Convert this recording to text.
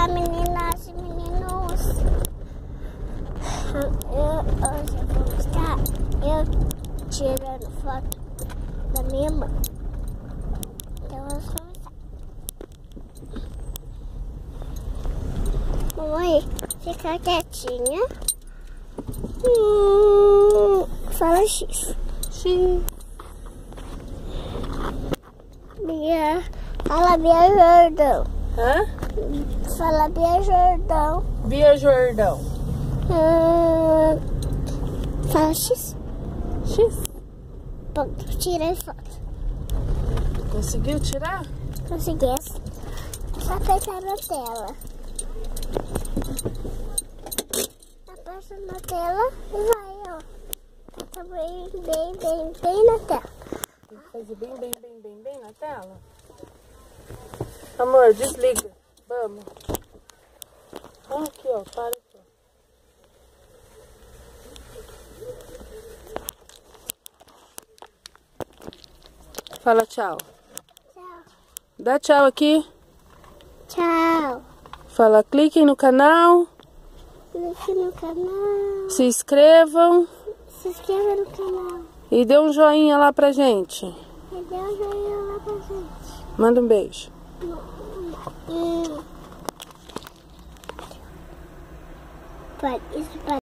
meninas e meninos. Hoje eu vou mostrar eu tirando foto da minha mãe. Então vamos começar. Mamãe, fica quietinha. Fala X. X. Fala Bia Jordão. Hã? Fala Bia Jordão. Bia Jordão. Fala X. X. Pronto, tirei foto. Conseguiu tirar? Consegui. Só apertar na tela. Aperta na tela e vai, ó. Tá bem na tela. Tem que fazer bem na tela. Amor, desliga. Vamos. Aqui, ó. Para aqui, ó. Fala tchau. Tchau. Dá tchau aqui. Tchau. Fala, cliquem no canal. Clique no canal. Se inscrevam. Se inscreva no canal. E dê um joinha lá pra gente. E dê um joinha lá pra gente. Manda um beijo. Isso